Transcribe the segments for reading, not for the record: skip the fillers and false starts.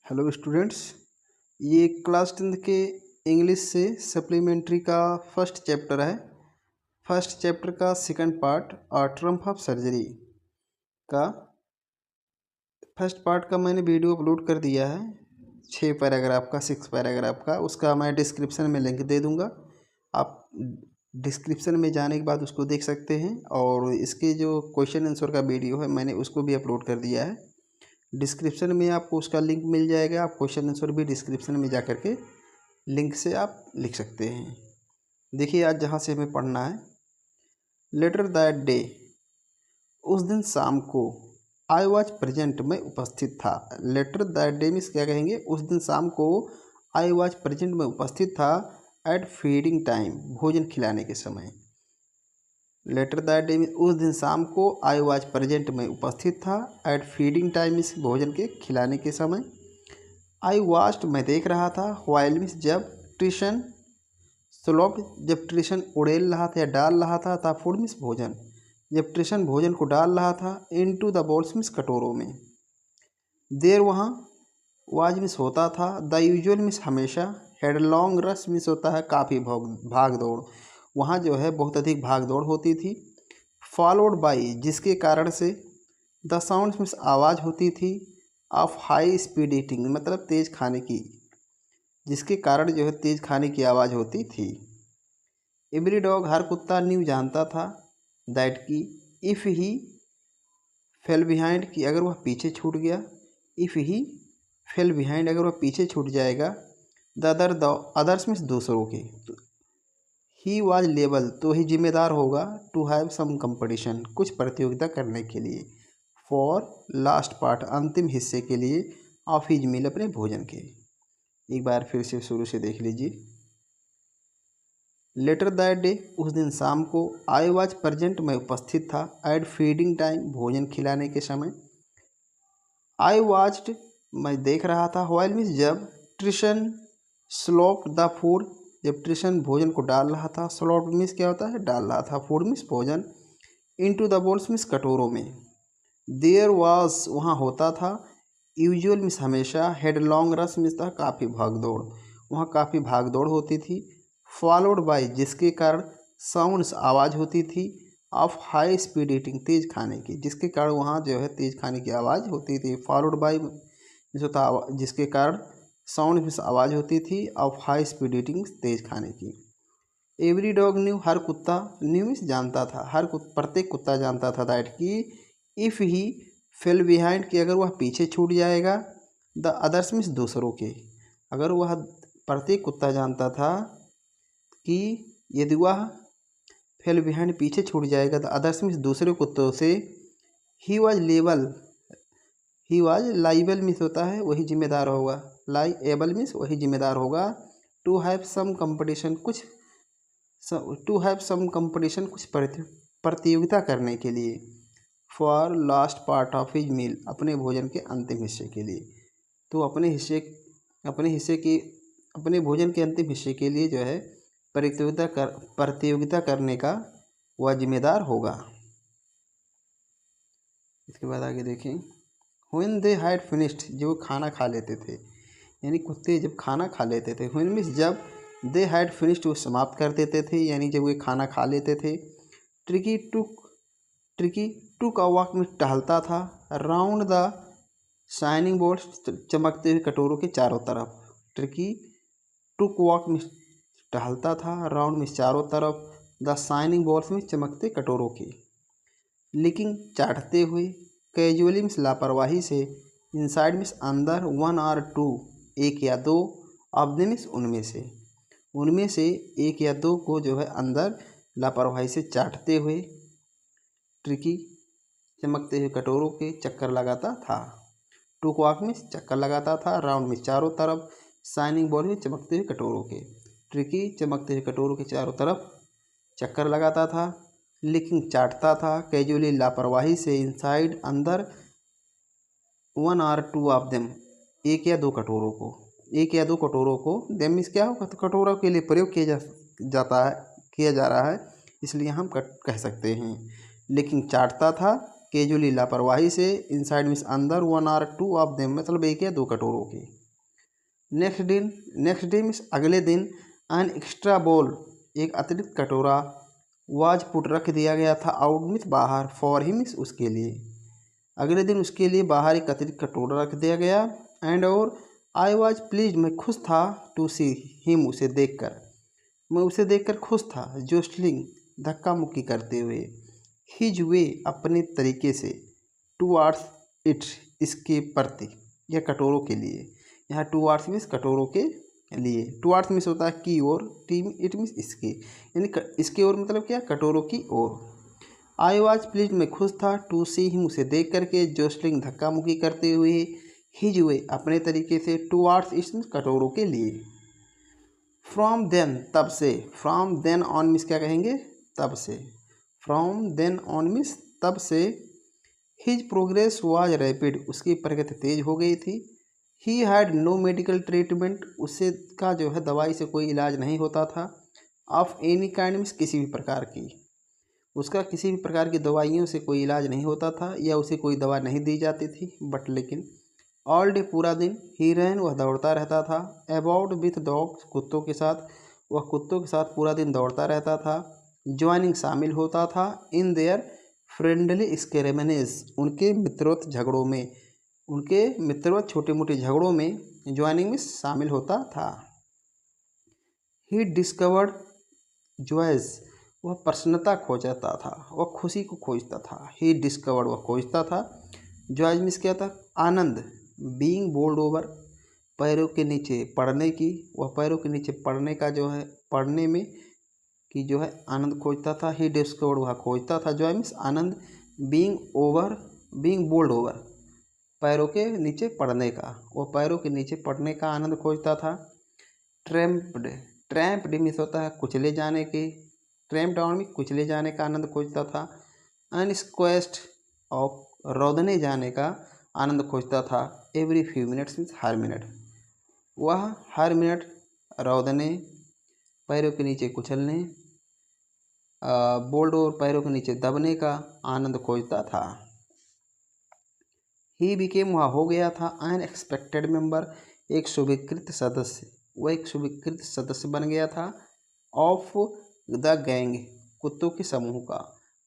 Hello students, ये class 10th के English से सप्लीमेंट्री का फर्स्ट चैप्टर है। फर्स्ट चैप्टर का second part Trump of surgery का फर्स्ट पार्ट का मैंने वीडियो अपलोड कर दिया है 6 पैराग्राफ का 6 पैराग्राफ का। उसका मैं डिस्क्रिप्शन में लिंक दे दूंगा, आप डिस्क्रिप्शन में जाने के बाद उसको देख सकते हैं। और इसके जो क्वेश्चन आंसर का वीडियो है मैंने उसको भी अपलोड कर दिया है। डिस्क्रिप्शन में आपको उसका लिंक मिल जाएगा। आप क्वेश्चन आंसर भी डिस्क्रिप्शन में जा कर के लिंक से आप लिख सकते हैं। देखिए आज जहाँ से हमें पढ़ना है, लेटर दैट डे, उस दिन शाम को, आई वॉज प्रेजेंट, मैं उपस्थित था। लेटर दैट डे मीन्स क्या कहेंगे, उस दिन शाम को, आई वॉज प्रेजेंट, मैं उपस्थित था, एट फीडिंग टाइम, भोजन खिलाने के समय। लेटर दैट डे मीन्स उस दिन शाम को, आई वॉज प्रेजेंट, मैं उपस्थित था, एट फीडिंग टाइम मीन्स भोजन के खिलाने के समय। आई वॉच्ड, मैं देख रहा था, व्हाइल मीन्स जब, ट्यूशन, स्लोप जब ट्यूशन उड़ेल रहा था या डाल रहा था फूड मीन्स भोजन, जब ट्यूशन भोजन को डाल रहा था, इनटू द बॉल्स मीन्स कटोरों में। देर वहाँ, वाज मीन्स होता था, द यूजुअल मीन्स हमेशा, हेड लॉन्ग रश मीन्स होता है काफ़ी भाग दौड़, वहाँ जो है बहुत अधिक भाग दौड़ होती थी। फॉलोड बाई, जिसके कारण से, द साउंड मीन्स आवाज़ होती थी, ऑफ हाई स्पीड ईटिंग मतलब तेज़ खाने की, जिसके कारण जो है तेज़ खाने की आवाज़ होती थी। एवरी डॉग, हर कुत्ता, न्यू जानता था, दैट की, इफ़ ही फेल बिहाइंड, कि अगर वह पीछे छूट गया, इफ़ ही फेल बिहाइंड, अगर वह पीछे छूट जाएगा, द अदर्स मीन्स दूसरों के, ही वॉज लेबल, तो ही जिम्मेदार होगा, टू हैव सम कंपटीशन, कुछ प्रतियोगिता करने के लिए, फॉर लास्ट पार्ट, अंतिम हिस्से के लिए, ऑफ हिज मील, अपने भोजन के। एक बार फिर से शुरू से देख लीजिए। लेटर दैट डे, उस दिन शाम को, आई वॉज प्रेजेंट, मैं उपस्थित था, एट फीडिंग टाइम, भोजन खिलाने के समय। आई वॉच्ड, मैं देख रहा था, व्हाइल मीन्स जब, ट्यूशन स्लोप द फूड, जब ट्यूशन भोजन को डाल रहा था, स्लोप मीन्स क्या होता है, डाल रहा था, फूड मीन्स भोजन, इनटू द बोल्स मीन्स कटोरों में। देयर वाज, वहाँ होता था, यूजुअल मीन्स हमेशा, हेड लॉन्ग रश मीन्स था काफ़ी भाग दौड़, वहाँ काफ़ी भाग दौड़ होती थी। फॉलोड बाई, जिसके कारण, साउंड्स आवाज़ होती थी, ऑफ हाई स्पीड ईटिंग, तेज़ खाने की, जिसके कारण वहाँ जो है तेज़ खाने की आवाज़ होती थी। फॉलोड बाई मीन्स होता जिसके कारण, साउंड मीन्स आवाज़ होती थी, ऑफ हाई स्पीड ईटिंग, तेज़ खाने की। एवरी डॉग न्यू, हर कुत्ता, न्यू मीन्स जानता था, प्रत्येक कुत्ता जानता था, दैट कि, इफ़ ही फेल बिहाइंड, कि अगर वह पीछे छूट जाएगा, द अदर्स मीन्स दूसरों के, अगर वह प्रत्येक कुत्ता जानता था कि यदि वह फेल बिहाइंड पीछे छूट जाएगा, द अदर्स मीन्स दूसरे कुत्तों से, he was label, he was liable means होता है वही जिम्मेदार होगा, लाइएबल मीन्स वही जिम्मेदार होगा, टू हैव सम कंपटीशन, कुछ टू हैव सम कंपटीशन, कुछ प्रतियोगिता करने के लिए, for last part of his meal, अपने भोजन के अंतिम हिस्से के लिए। तो अपने हिस्से की, अपने भोजन के अंतिम हिस्से के लिए जो है प्रतियोगिता करने का वह जिम्मेदार होगा। इसके बाद आगे देखें, व्हेन दे हैड फिनिश्ड, जो खाना खा लेते थे, यानी कुत्ते जब खाना खा लेते थे, व्हेन मीन्स जब, दे हैड फिनिश्ड, वो समाप्त कर देते थे, यानी जब वे खाना खा लेते थे। ट्रिकी टुक अ वॉक में टहलता था, राउंड द शाइनिंग बोर्ड्स, चमकते हुए कटोरों के चारों तरफ। ट्रिकी टुक वॉक में टहलता था, राउंड में चारों तरफ, द शाइनिंग बोर्ड्स में चमकते कटोरों के। लिकिंग चाटते हुए, कैजुअली मीन्स लापरवाही से, इनसाइड मीन्स अंदर, वन और टू, एक या दो, ऑफ देम मीन्स उनमें से एक या दो को जो है अंदर लापरवाही से चाटते हुए, ट्रिकी चमकते हुए कटोरों के चक्कर लगाता था। टू क्वाक में चक्कर लगाता था, राउंड में चारों तरफ, शाइनिंग बॉल में चमकते हुए कटोरों के। ट्रिकी चमकते हुए कटोरों के चारों तरफ चक्कर लगाता था। लिकिंग चाटता था, कैजुअली लापरवाही से, इनसाइड अंदर, वन और टू ऑफ देम, एक या दो कटोरों को, देम मीन्स क्या होगा, तो कटोरों के लिए प्रयोग किया जा रहा है, इसलिए हम कह सकते हैं। लेकिन चाटता था, कैजुअली लापरवाही से, इनसाइड मीन्स अंदर, वन और टू ऑफ देम मतलब एक या दो कटोरों के। नेक्स्ट डे मीन्स अगले दिन एन एक्स्ट्रा बोल एक अतिरिक्त कटोरा वाज पुट रख दिया गया था आउट मीन्स बाहर फॉर हिम मीन्स उसके लिए। अगले दिन उसके लिए बाहर एक अतिरिक्त कटोरा रख दिया गया। एंड और आई वॉज प्लीज मैं खुश था टू सी हिम उसे देखकर, मैं उसे देखकर खुश था। जोस्लिंग धक्का मुक्की करते हुए, हिज वे अपने तरीके से, टूवार्ड्स इट इसके प्रति या कटोरों के लिए। यहाँ टूवार्ड्स मीन्स कटोरों के लिए, टूवार्ड्स मीन्स होता है की ओर, टी इट मीन्स इसके, यानी इसके ओर मतलब क्या कटोरों की ओर। आई वॉज प्लीज मैं खुश था टू सी हिम उसे देख करके, जोस्लिंग धक्का मुक्की करते हुए, हिज वे अपने तरीके से, टूवार्ड्स इट कटोरों के लिए। फ्रॉम देन तब से, फ्रॉम देन ऑन मीन्स क्या कहेंगे तब से, फ्रॉम देन ऑन मीन्स तब से। हिज प्रोग्रेस वाज रैपिड उसकी प्रगति तेज हो गई थी। He had no medical treatment उससे का जो है दवाई से कोई इलाज नहीं होता था। ऑफ एनी काइंड मीन्स किसी भी प्रकार की, उसका किसी भी प्रकार की दवाइयों से कोई इलाज नहीं होता था या उसे कोई दवा नहीं दी जाती थी। बट लेकिन ऑल डे पूरा दिन, ही रैन वह दौड़ता रहता था। अबाउट विथ डॉग्स कुत्तों के साथ, वह कुत्तों के साथ पूरा दिन दौड़ता रहता था। ज्वाइनिंग शामिल होता था। इन देयर फ्रेंडली स्केरेमनीज उनके मित्रवत झगड़ों में, उनके मित्रवत छोटे मोटे झगड़ों में ज्वाइनिंग में शामिल होता था। ही डिस्कवर्ड जॉयज वह प्रसन्नता खोजता था, वह खुशी को खोजता था। ही डिस्कवर्ड वह खोजता था। जॉयज मीन्स क्या था आनंद। बीइंग बोल्ड ओवर पैरों के नीचे पड़ने की, वह पैरों के नीचे पड़ने का जो है पड़ने में कि जो है आनंद खोजता था। ही डिस्कवर्ड वह खोजता था। जॉय मीन्स आनंद। बीइंग बोल्ड ओवर पैरों के नीचे पड़ने का, वह पैरों के नीचे पड़ने का आनंद खोजता था। ट्रैम्प्ड, ट्रैम्प्ड मीन्स होता है कुचले जाने की, ट्रैम्प डाउन में कुचले जाने का आनंद खोजता था। अनस्क्वेस्ट ऑफ रौदने जाने का आनंद खोजता था। एवरी फ्यू मिनट्स मीन्स हर मिनट, वह हर मिनट रौदने पैरों के नीचे कुचलने, बोल्ड और पैरों के नीचे दबने का आनंद खोजता था। ही बिकेम वह हो गया था एन एक्सपेक्टेड मेंबर एक स्वीकृत सदस्य, वह एक स्वीकृत सदस्य बन गया था। ऑफ द गैंग कुत्तों के समूह का,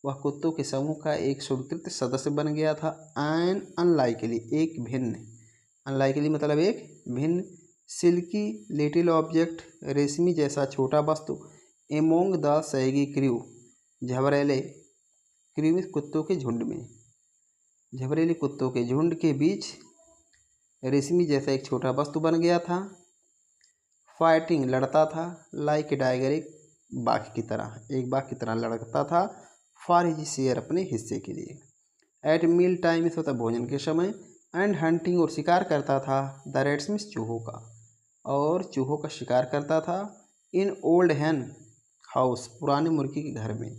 वह कुत्तों के समूह का एक स्वीकृत सदस्य बन गया था। एन अनलाइकली एक भिन्न, अनलाइकली मतलब एक भिन्न। सिल्की लिटिल ऑब्जेक्ट रेशमी जैसा छोटा वस्तु। एमोंग द सैगी क्रू झबरेले, क्रू में कुत्तों के झुंड में, झबरेले कुत्तों के झुंड के बीच रेशमी जैसा एक छोटा वस्तु बन गया था। फाइटिंग लड़ता था। लाइक डाइगर एक बाघ की तरह, एक बाघ की तरह लड़ता था। फॉर हिज शेयर अपने हिस्से के लिए। एट मील टाइम इस होता भोजन के समय। एंड हंटिंग और शिकार करता था। द रेट्स मीन्स चूहों का, और चूहों का शिकार करता था। इन ओल्ड हैन हाउस पुराने मुर्गी के घर में,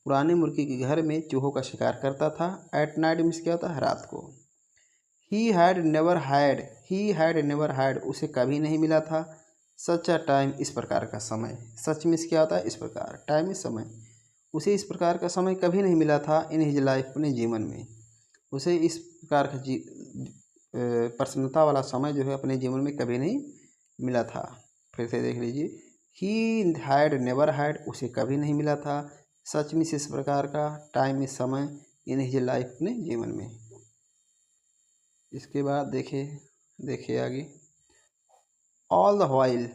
पुराने मुर्गी के घर में चूहों का शिकार करता था। एट नाइट मीन्स क्या होता है रात को। ही हैड नेवर हैड उसे कभी नहीं मिला था। सच अ टाइम इस प्रकार का समय, सच मीन्स क्या होता है इस प्रकार, टाइम इस समय, उसे इस प्रकार का समय कभी नहीं मिला था। इन हिज लाइफ अपने जीवन में उसे इस प्रकार का प्रसन्नता वाला समय जो है अपने जीवन में कभी नहीं मिला था। फिर से देख लीजिए, ही हैड नेवर हैड उसे कभी नहीं मिला था। सच मीन्स इस प्रकार का, टाइम इस समय, इन हिज लाइफ अपने जीवन में। इसके बाद देखिए आगे। ऑल द व्हाइल,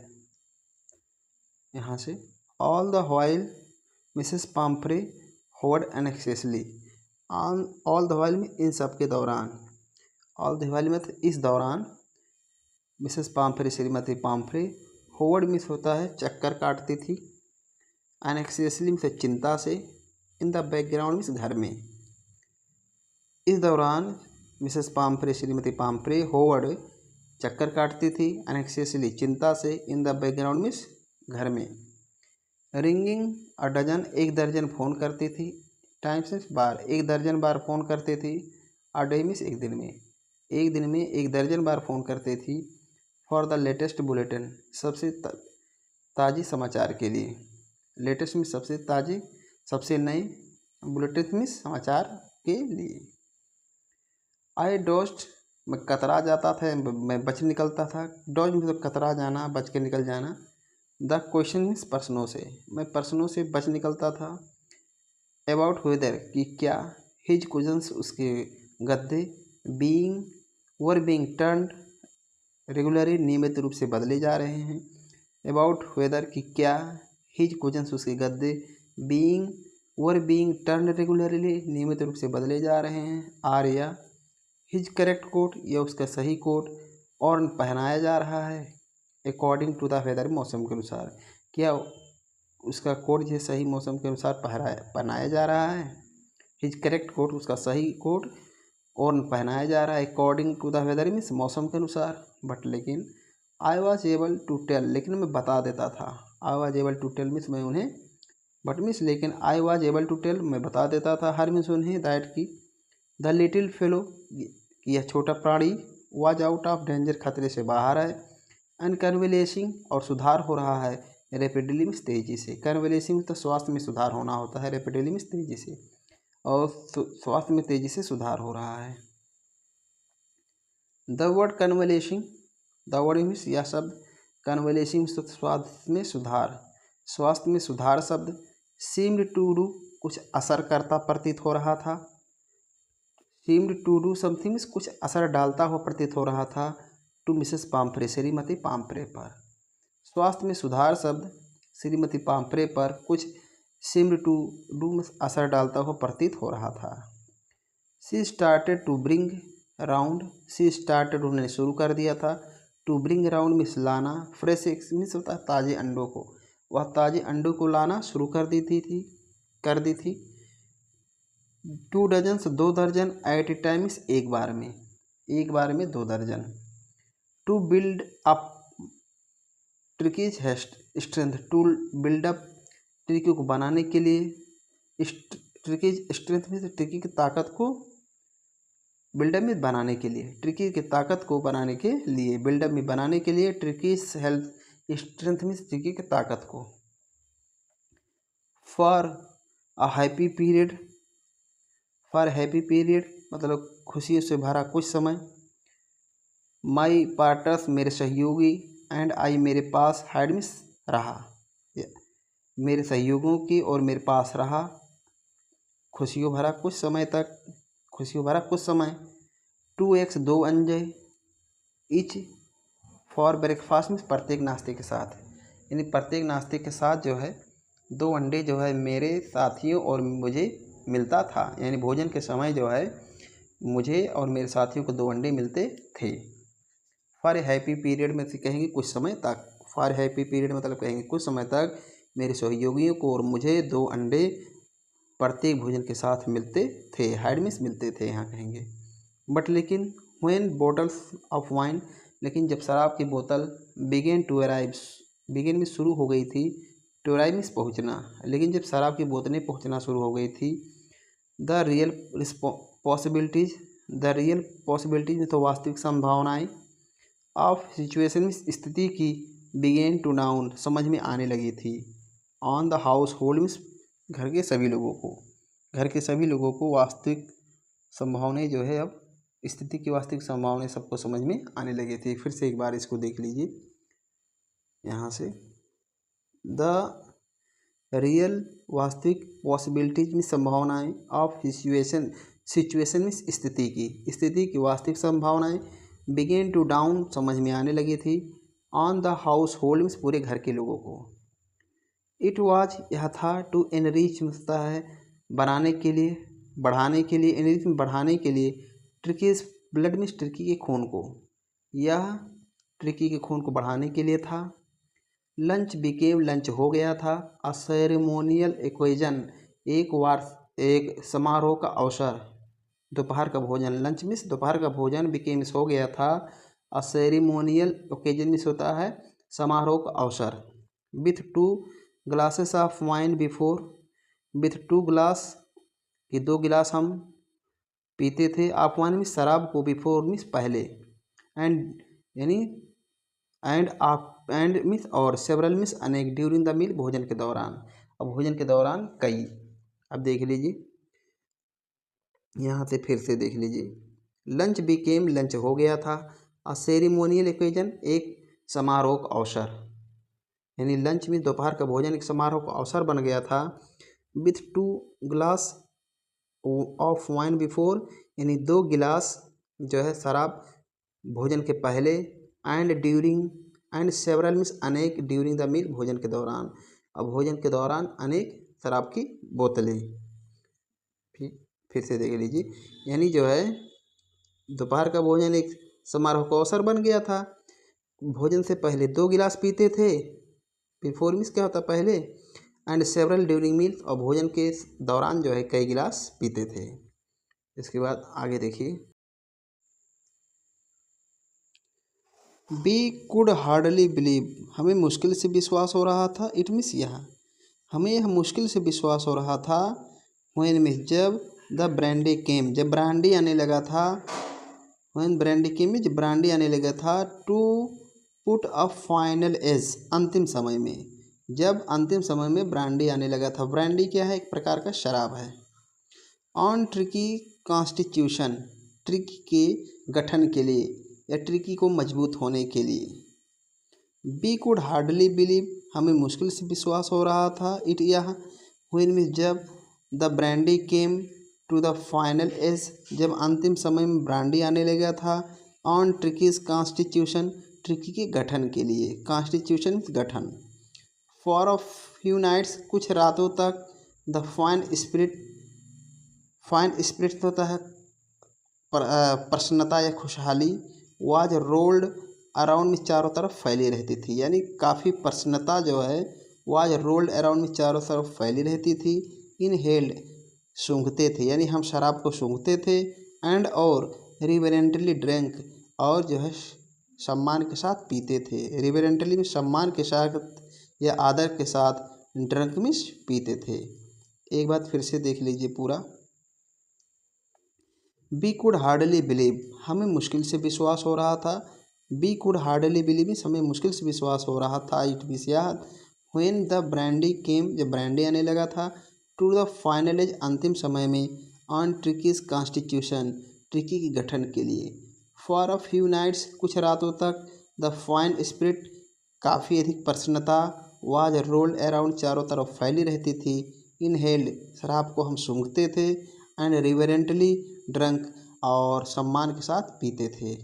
यहाँ से all the while Mrs Pomfrey hovered anxiously, all the while में इन सब के दौरान, ऑल द व्हाइल में इस दौरान, मिसेस पाम्फ्रे श्रीमती पाम्फ्रे, होवर्ड मिस होता है चक्कर काटती थी। एनेक्सेसली में चिंता से। इन द बैकग्राउंड मिस घर में। इस दौरान मिसेस पाम्फ्रे श्रीमती पाम्फ्रे होवर्ड चक्कर काटती थी। एनेक्सेसली चिंता से। इन द बैकग्राउंड मिस घर में। रिंगिंग अ डजन एक दर्जन फ़ोन करती थी। टाइम्स मीन्स बार, एक दर्जन बार फ़ोन करती थी। अ डे मीन्स एक दिन में, एक दिन में एक दर्जन बार फ़ोन करती थी। फॉर द लेटेस्ट बुलेटिन सबसे ताज़ी समाचार के लिए। लेटेस्ट मीन्स सबसे ताज़ी, सबसे नए, बुलेटिन मीन्स समाचार के लिए। आई डोस्ट मैं कतरा जाता था, मैं बच निकलता था। डॉज मतलब कतरा जाना, बच के निकल जाना। द क्वेश्चन मीन्स प्रश्नों से, मैं प्रश्नों से बच निकलता था। अबाउट वेदर कि क्या, हिज क्वेश्चंस उसके गद्दे, being were being turned regularly नियमित रूप से बदले जा रहे हैं। अबाउट वेदर कि क्या, हिज क्वेश्चंस उसके गद्दे, being were being turned regularly नियमित रूप से बदले जा रहे हैं। आर या हिज करेक्ट कोट या उसका सही कोट, और पहनाया जा रहा है अकॉर्डिंग टू द वेदर मौसम के अनुसार, क्या उसका कोट जो सही मौसम के अनुसार पहनाया जा रहा है। हिज करेक्ट कोट उसका सही कोट, और पहनाया जा रहा है according to the weather means मौसम के अनुसार। बट लेकिन I was able to tell, लेकिन मैं बता देता था। I was able to tell means मैं उन्हें, बट मीन्स लेकिन I was able to tell मैं बता देता था, हर मीन्स उन्हें, दैट की द लिटिल फेलो यह छोटा प्राणी वाज आउट ऑफ डेंजर खतरे से बाहर है। एंड कन्वलेसिंग और सुधार हो रहा है रेपिडली मीन्स तेजी से। कन्वलेसिंग तो स्वास्थ्य में सुधार होना होता है, रेपिडली मीन्स तेजी से, और स्वास्थ्य में तेजी से सुधार हो रहा है। The word convalescing, the word means यह शब्द, कन्वलेसिंग स्वास्थ्य में सुधार, स्वास्थ्य में सुधार शब्द सीम्ड टू डू कुछ असर करता प्रतीत हो रहा था। Seemed to do something means कुछ असर डालता हुआ प्रतीत हो रहा था टू मिसेस पाम्परे श्रीमती पाम्परे पर। स्वास्थ्य में सुधार शब्द श्रीमती पाम्परे पर कुछ सीम्ड टू डू असर डालता हुआ प्रतीत हो रहा था। She started to bring round, she started उन्होंने शुरू कर दिया था, टू ब्रिंग राउंड मीन्स लाना, फ्रेश एग्स मीन्स होता है ताज़े अंडों को, वह ताज़े अंडों को लाना शुरू कर दी थी। 2 डजन 2 दर्जन, एट ए टाइम मीन्स एक बार में 2 दर्जन। To build up Tricki's strength, to build up Tricki को बनाने के लिए, ट्रिकीज स्ट्रेंथ में ट्रिकी की ताकत को, बिल्डअप में बनाने के लिए, ट्रिकी की ताकत को बनाने के लिए, बिल्डअप में बनाने के लिए, ट्रिकीज हेल्थ स्ट्रेंथ में ट्रिकी की ताकत को। For a happy period, for happy period मतलब खुशियों से भरा कुछ समय। माई पार्टनर्स मेरे सहयोगी, एंड आई मेरे पास, हैड मीन्स रहा, मेरे सहयोगियों की और मेरे पास रहा, खुशियों भरा कुछ समय तक, खुशियों भरा कुछ समय। 2 2 अंडे, ईच फॉर ब्रेकफास्ट मीन्स प्रत्येक नाश्ते के साथ, यानी प्रत्येक नाश्ते के साथ जो है 2 अंडे जो है मेरे साथियों और मुझे मिलता था, यानी भोजन के समय जो है मुझे और मेरे साथियों को 2 अंडे मिलते थे। फॉर हैप्पी पीरियड में से कहेंगे कुछ समय तक, फॉर हैप्पी पीरियड मतलब कहेंगे कुछ समय तक मेरे सहयोगियों को और मुझे 2 अंडे प्रत्येक भोजन के साथ मिलते थे, हैड मीन्स मिलते थे यहाँ कहेंगे। बट लेकिन व्हेन बॉटल्स ऑफ वाइन, लेकिन जब शराब की बोतल बिगेन टू अराइव, बिगेन में शुरू हो गई थी, टू अराइव मीन्स पहुँचना, लेकिन जब शराब की बोतलें पहुँचना शुरू हो गई थी, the real possibilities, the real possibilities में तो वास्तविक संभावनाएं, ऑफ सिचुएशन में स्थिति की, बिगेन टू डाउन समझ में आने लगी थी, on the house hold means घर के सभी लोगों को वास्तविक संभावनाएं जो है, अब स्थिति की वास्तविक संभावनाएं सबको समझ में आने लगी थी। फिर से एक बार इसको देख लीजिए यहाँ से, द रियल वास्तविक पॉसिबिलिटीज में संभावनाएं, ऑफ सिचुएशन में स्थिति की वास्तविक संभावनाएं, बिगेन टू डाउन समझ में आने लगी थी, on the house hold means पूरे घर के लोगों को। इट वाज यह था, टू एनरिच मिलता है बनाने के लिए, बढ़ाने के लिए, एनरिच में बढ़ाने के लिए, ट्रिकीज ब्लड मीन्स ट्रिकी के खून को, यह ट्रिकी के खून को बढ़ाने के लिए था। लंच बिकेम लंच हो गया था, अ सेरेमोनियल ओकेजन एक समारोह का अवसर, दोपहर का भोजन, लंच मीन्स दोपहर का भोजन, बिकेम हो गया था, अ सेरेमोनियल ओकेजन मीन्स होता है समारोह का अवसर। With 2 glasses of wine before, with 2 glass कि 2 गिलास हम पीते थे, ऑफ वाइन मीन्स शराब को, बिफोर मीन्स पहले, एंड यानी एंड मीन्स और, सेवरल मीन्स अनेक, ड्यूरिंग द मील भोजन के दौरान, अब भोजन के दौरान कई। अब देख लीजिए यहाँ से फिर से देख लीजिए, लंच बिकेम लंच हो गया था। अ सेरिमोनियल ओकेजन एक समारोह का अवसर, यानी लंच में दोपहर का भोजन एक समारोह का अवसर बन गया था। With 2 glass of wine before, यानी 2 गिलास जो है शराब भोजन के पहले। And during, and several means अनेक, ड्यूरिंग द मील भोजन के दौरान, अब भोजन के दौरान अनेक शराब की बोतलें। फिर से देख लीजिए, यानी जो है दोपहर का भोजन एक समारोह का अवसर बन गया था। भोजन से पहले 2 गिलास पीते थे, बिफोर मीन्स क्या होता है पहले, एंड सेवरल ड्यूरिंग मील, और भोजन के दौरान जो है कई गिलास पीते थे। इसके बाद आगे देखिए, वी कुड हार्डली बिलीव, हमें मुश्किल से विश्वास हो रहा था। इट मीन्स यहाँ हमें यह मुश्किल से विश्वास हो रहा था। व्हेन मीन्स जब, द ब्रांडी केम, जब ब्रांडी आने लगा था। When brandy came means brandy आने लगा था। To put a final edge, अंतिम समय में, जब अंतिम समय में ब्रांडी आने लगा था। ब्रांडी क्या है, एक प्रकार का शराब है। ऑन ट्रिकी कॉन्स्टिट्यूशन, ट्रिकी के गठन के लिए या ट्रिकी को मजबूत होने के लिए। बी कुड हार्डली बिलीव, हमें मुश्किल से विश्वास हो रहा था। इट यह, व्हेन मीन्स जब, the brandy came to the final edge, जब अंतिम समय में ब्रांडी आने लगा था। ऑन ट्रिकीज कॉन्स्टिट्यूशन, ट्रिकी के गठन के लिए, कॉन्स्टिट्यूशन गठन। फॉर अ फ्यू नाइट्स, कुछ रातों तक। The fine spirit, fine spirit होता है प्रसन्नता या खुशहाली। वाज रोल्ड अराउंड में, चारों तरफ फैली रहती थी, यानी काफ़ी प्रसन्नता जो है वाज रोल्ड अराउंड में चारों तरफ फैली रहती थी। इनहेल्ड, सूंघते थे, यानी हम शराब को सूंघते थे। एंड और रिवरेंटली ड्रिंक, और जो है सम्मान के साथ पीते थे। रिवरेंटली में सम्मान के साथ या आदर के साथ, ड्रंक में पीते थे। एक बात फिर से देख लीजिए पूरा। बी कुड हार्डली बिलीव, हमें मुश्किल से विश्वास हो रहा था। We could hardly believe means हमें मुश्किल से विश्वास हो रहा था। इट मीन्स याद, व्हेन द ब्रांडी केम, जब ब्रांडी आने लगा था। टू द फाइनल एज, अंतिम समय में। ऑन ट्रिकीज कॉन्स्टिट्यूशन, ट्रिकी के गठन के लिए। फॉर अ फ्यू नाइट्स, कुछ रातों तक। द फाइन स्पिरिट, काफ़ी अधिक प्रसन्नता। वाज रोल्ड अराउंड, चारों तरफ फैली रहती थी। इनहेल्ड, शराब को हम सूंघते थे। एंड रिवरेंटली ड्रंक, और सम्मान के साथ पीते थे।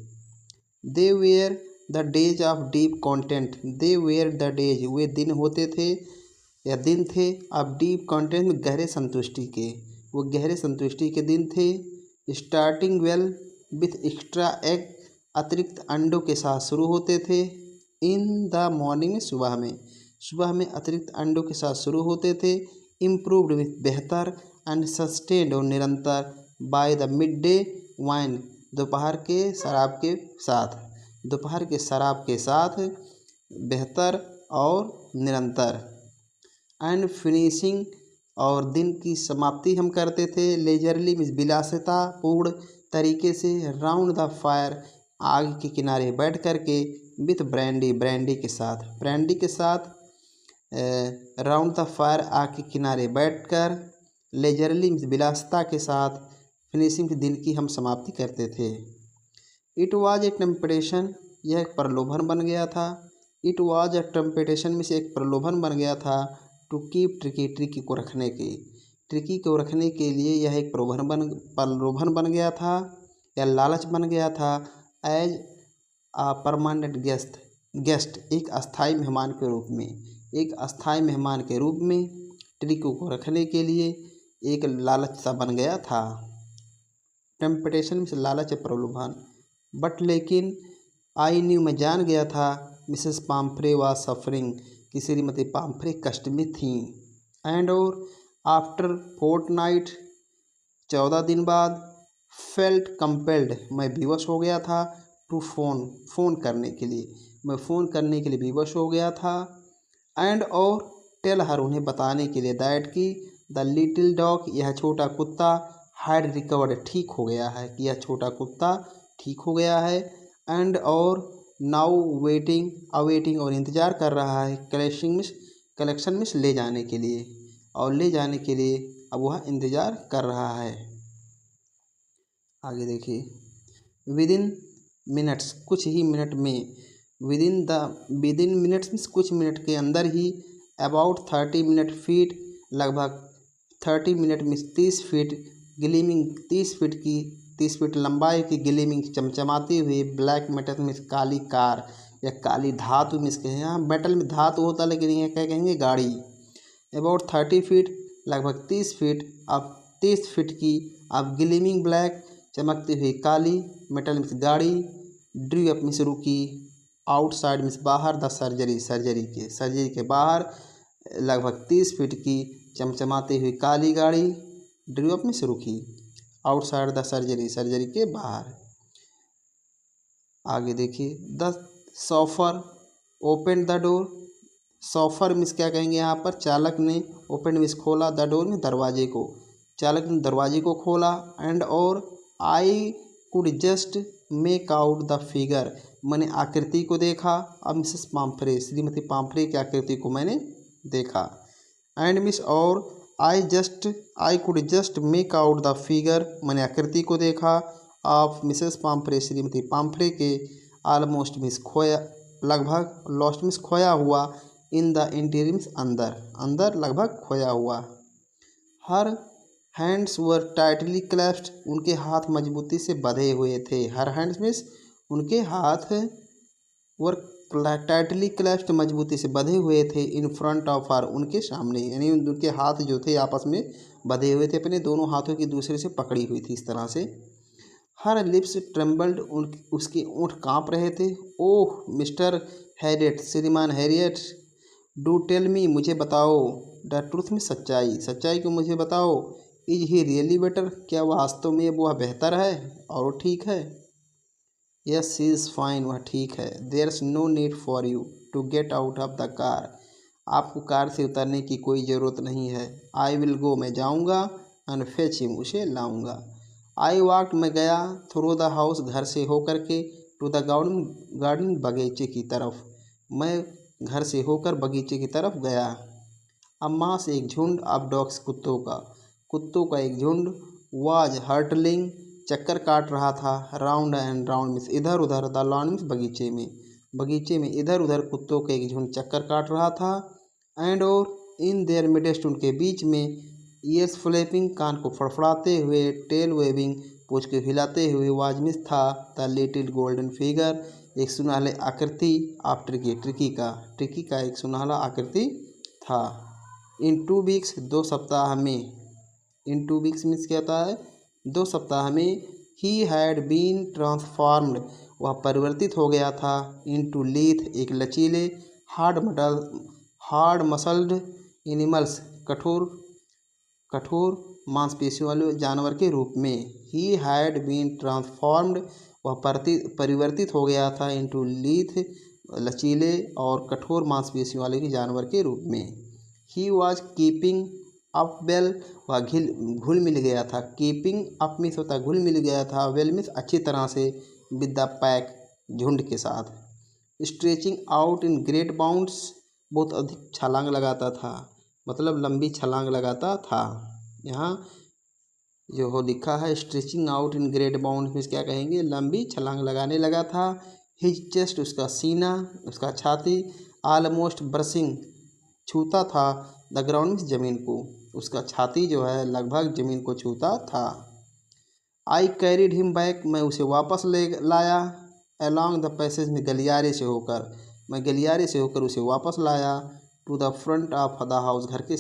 They were the days of deep content, they were the days, वे दिन होते थे या दिन थे। ऑफ डीप कॉन्टेंट में गहरे संतुष्टि के, वो गहरे संतुष्टि के दिन थे। Starting well with extra egg, अतिरिक्त अंडों के साथ शुरू होते थे। इन द मॉर्निंग, सुबह में, सुबह में अतिरिक्त अंडों के साथ शुरू होते थे। इम्प्रूव्ड विथ, बेहतर। एंड सस्टेन्ड, और निरंतर। By the mid day wine, दोपहर के शराब के साथ, दोपहर के शराब के साथ बेहतर और निरंतर। एंड फिनिशिंग, और दिन की समाप्ति हम करते थे। लेजरली मीन्स विलासिता पूर्ण तरीके से। राउंड द फायर, आग के किनारे बैठ कर के। विथ ब्रांडी, ब्रांडी के साथ, ब्रांडी के साथ। राउंड द फायर, आग के किनारे बैठकर। लेजरली मीन्स विलासिता के साथ। फिनिशिंग, दिन की हम समाप्ति करते थे। इट वाज ए टेम्पटेशन, यह एक प्रलोभन बन गया था। इट वाज ए टेम्पटेशन में से एक प्रलोभन बन गया था। टू कीप ट्रिकी, ट्रिकी को रखने के, ट्रिकी को रखने के लिए यह एक प्रलोभन बन गया था या लालच बन गया था। एज आ परमानेंट गेस्ट, गेस्ट एक अस्थाई मेहमान के रूप में, एक अस्थाई मेहमान के रूप में ट्रिकी को रखने के लिए एक लालच सा बन गया था। टेम्पटेशन में से लालच है, प्रलोभन। बट लेकिन, आई न्यू, मैं जान गया था। मिसेस पाम्फ्रे वाज सफरिंग, कि श्रीमती पाम्फ्रे कष्ट में थीं। एंड और आफ्टर फोर्टनाइट, 14 दिन बाद। फेल्ट कंपेल्ड, मैं विवश हो गया था। टू फोन, फ़ोन करने के लिए, मैं फ़ोन करने के लिए विवश हो गया था। एंड और टेल हर, उन्हें बताने के लिए। दैट की द लिटिल डॉग, यह छोटा कुत्ता। हैड रिकवर्ड, ठीक हो गया है, कि यह छोटा कुत्ता ठीक हो गया है। एंड और नाउ वेटिंग, अवेटिंग, और इंतज़ार कर रहा है। कलेक्शन में ले जाने के लिए, और ले जाने के लिए अब वह इंतज़ार कर रहा है। आगे देखिए, विदिन मिनट्स, कुछ ही मिनट में, विदिन मिनट्स मीन्स कुछ मिनट के अंदर ही, अबाउट 30 मिनट फीट, लगभग 30 minute means 30 feet, gleaming 30 feet लंबाई की ग्लीमिंग चमचमाती हुई, ब्लैक मेटल मीन्स काली कार या काली धातु मीन्स कहें, यहाँ मेटल में धातु होता है लेकिन यहाँ क्या कहेंगे गाड़ी। अबाउट 30 फीट, लगभग 30 फीट, अब 30 फीट की, अब ग्लीमिंग ब्लैक, चमकती हुई काली, मेटल मीन्स गाड़ी, ड्रू अप मीन्स रुकी, आउटसाइड मीन्स बाहर, द सर्जरी के बाहर, लगभग 30 फीट की चमचमाती हुई काली गाड़ी, ड्रू अप मीन्स रुकी, आउटसाइड द सर्जरी के बाहर। आगे देखिए, the chauffeur open the door, chauffeur means क्या कहेंगे यहाँ पर, चालक ने, ओपन मीन्स खोला, द डोर में दरवाजे को, चालक ने दरवाजे को खोला, एंड और I could just make out the figure, मैंने आकृति को देखा, अब मिसेस पाम्फ्रे, श्रीमती पाम्फ्रे की आकृति को मैंने देखा, एंड मिस और I could just make out the figure, मैंने आकृति को देखा, ऑफ मिसेस पाम्फ्रे, श्रीमती पाम्फ्रे के, ऑलमोस्ट मिस खोया, लगभग, लॉस्ट मिस खोया हुआ, इन द इंटीरियर मीन्स अंदर लगभग खोया हुआ। हर हैंड्स वर टाइटली क्लैप्स्ड, उनके हाथ मजबूती से बंधे हुए थे। हर हैंड्स मीन्स उनके हाथ वर टाइटली क्लैप्स्ड, मजबूती से बंधे हुए थे, इन फ्रंट ऑफ हर, उनके सामने, यानी उनके हाथ जो थे आपस में बंधे हुए थे, अपने दोनों हाथों की दूसरे से पकड़ी हुई थी इस तरह से। हर लिप्स ट्रेम्बल्ड, उसके ओंठ काँप रहे थे। ओह मिस्टर हैरियट, श्रीमान हैरियट, डू टेल मी, मुझे बताओ, द ट्रूथ में, सच्चाई को मुझे बताओ, इज ही रियली बेटर, क्या वास्तव में वह बेहतर है और ठीक है। यस शी इज़ फाइन, वह ठीक है। There is no need for you to get out of the car, आपको कार से उतरने की कोई ज़रूरत नहीं है। आई विल गो, मैं जाऊँगा, एंड फेच हिम, उसे लाऊंगा। आई वॉकड, मैं गया, थ्रू द हाउस, घर से होकर के, टू द गार्डन, बगीचे की तरफ, मैं घर से होकर बगीचे की तरफ गया। अम्मा से एक झुंड ऑफ डॉग्स, कुत्तों का एक झुंड, वाज हर्टलिंग, चक्कर काट रहा था, राउंड एंड राउंड मीन्स इधर उधर, द लॉन मीन्स बगीचे में इधर उधर कुत्तों का एक झुंड चक्कर काट रहा था, एंड और इन देयर मिडेस्ट, उनके बीच में, ईयर्स फ्लैपिंग, कान को फड़फड़ाते हुए, टेल वेविंग, पूंछ को हिलाते हुए, वाज मिस था, द लिटिल गोल्डन फिगर, एक सुनहले आकृति, ऑफ ट्रिकी का एक सुनहला आकृति था। इन 2 वीक्स, 2 सप्ताह में, इन 2 वीक्स मीन्स क्या होता है, 2 सप्ताह में, ही हैड बीन ट्रांसफॉर्म्ड, वह परिवर्तित हो गया था, इनटू लीथ, एक लचीले, हार्ड मसल्ड एनिमल्स, कठोर मांसपेशियों वाले जानवर के रूप में। ही हैड बीन ट्रांसफॉर्म्ड, वह परिवर्तित हो गया था, इनटू लीथ, लचीले और कठोर मांसपेशियों वाले के जानवर के रूप में। He was keeping up well, वह घुल मिल गया था, कीपिंग अप मीन्स होता है घुल मिल गया था, वेल मीन्स अच्छी तरह से, विद द पैक, झुंड के साथ। Stretching out in great bounds, बहुत अधिक छलांग लगाता था, मतलब लंबी छलांग लगाता था। यहाँ जो हो लिखा है stretching out in great bound means क्या कहेंगे, लंबी छलांग लगाने लगा था। हिज चेस्ट, उसका सीना, उसका छाती, ऑलमोस्ट ब्रशिंग, छूता था, द ग्राउंड मीन्स जमीन को, उसका छाती जो है लगभग जमीन को छूता था। आई कैरिड हिम बैक, मैं उसे वापस ले लाया, अलॉन्ग द पैसेज में, गलियारे से होकर, मैं गलियारे से होकर उसे वापस लाया, to the front of the house, घर के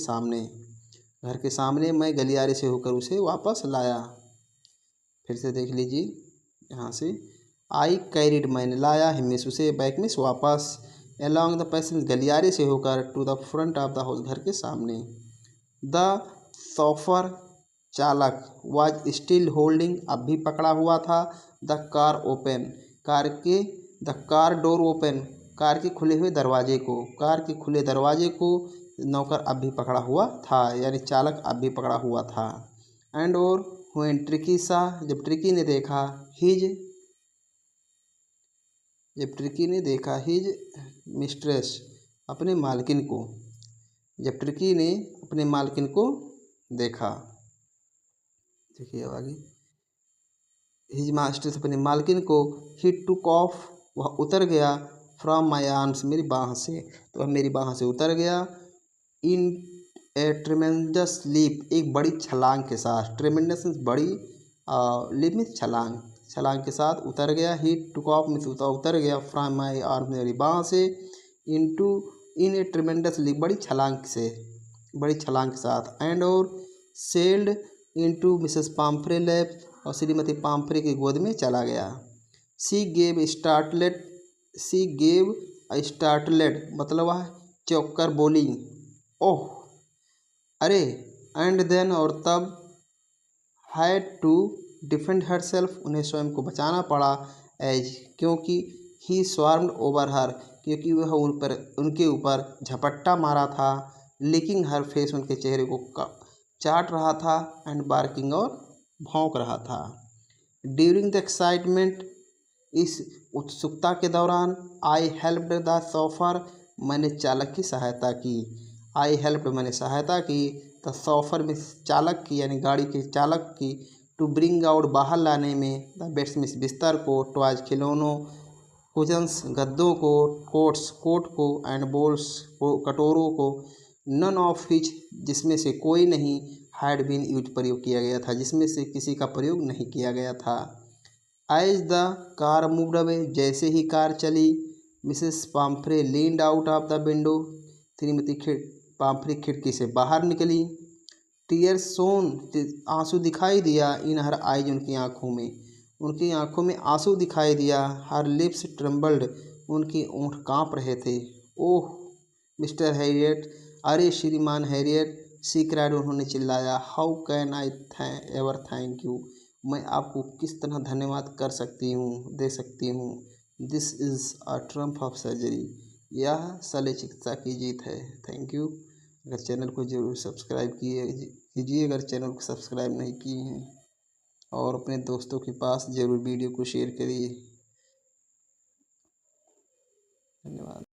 सामने मैं गलियारे से होकर उसे वापस लाया। फिर से देख लीजिए यहाँ से, आई कैरिड, मैंने लाया, हिम मीन्स उसे, बैक मीन्स वापस, अलॉन्ग द पैसेज, गलियारे से होकर, to the front of the house, घर के सामने। द शॉफर, चालक, वाज स्टिल होल्डिंग, अब भी पकड़ा हुआ था, the car open, the car door open, car के खुले हुए दरवाजे को, नौकर अब भी पकड़ा हुआ था, यानी चालक अब भी पकड़ा हुआ था। एंड और व्हेन ट्रिकी सा, जब ट्रिकी ने देखा, हिज मिस्ट्रेस, अपने मालकिन को, जब ट्रिकी ने अपने मालकिन को देखा, देखिए आगे, हिज मास्टर अपने मालकिन को, ही टुक ऑफ वह उतर गया, फ्रॉम माई आर्म्स मेरी बाह से, तो वह मेरी बाह से उतर गया, इन ए ट्रेमेंडस लीप एक बड़ी छलांग के साथ, ट्रेमेंडस बड़ी, लीप में छलांग, छलांग के साथ उतर गया, ही टुक ऑफ में उतर गया, फ्रॉम माई आर्म मेरी बाह से, इनटू इन ए ट्रेमेंडस लीप बड़ी छलांग से, बड़ी छलांग के साथ, एंड और सेल्ड इनटू मिसेस पाम्फ्रे लैप और श्रीमती पाम्फ्रे की गोद में चला गया। सी गेव स्टार्टलेड मतलब वह चौंक बोली, ओह अरे, एंड देन और तब, had to defend herself उन्हें स्वयं को बचाना पड़ा, एज क्योंकि ही स्वार्म्ड ओवर हर क्योंकि वह उनके ऊपर झपट्टा मारा था, लिकिंग हर फेस उनके चेहरे को चाट रहा था, एंड बार्किंग और भौंक रहा था। ड्यूरिंग द एक्साइटमेंट इस उत्सुकता के दौरान, आई हेल्प्ड द शॉफर मैंने चालक की सहायता की, आई हेल्प्ड मैंने सहायता की, द शॉफर में चालक की यानी गाड़ी के चालक की, टू ब्रिंग आउट बाहर लाने में, द बेड्स में बिस्तर को, टॉयज खिलौनों, कुजन्स गद्दों को, कोट्स कोट को, एंड बोल्स को कटोरों को, नन ऑफ विच जिसमें से कोई नहीं, हैड बीन यूज प्रयोग किया गया था जिसमें से किसी का प्रयोग नहीं किया गया था। As the car moved away जैसे ही कार चली, Mrs Pomfrey leaned out of the window श्रीमती पाम्फ्रे खिड़की से बाहर निकली, टीयर्स सोन आंसू दिखाई दिया, इन हर आइज उनकी आंखों में आंसू दिखाई दिया, हर लिप्स ट्रम्बल्ड उनकी ओंठ कांप रहे थे, ओह मिस्टर हैरियट अरे श्रीमान हैरियट, सी क्राइड उन्होंने चिल्लाया, how can I ever thank you मैं आपको किस तरह धन्यवाद दे सकती हूँ, this is a Trump of surgery यह शल्य चिकित्सा की जीत है, थैंक यू। अगर चैनल को जरूर सब्सक्राइब कीजिए अगर चैनल को सब्सक्राइब नहीं किए हैं, और अपने दोस्तों के पास ज़रूर वीडियो को शेयर करिए, धन्यवाद।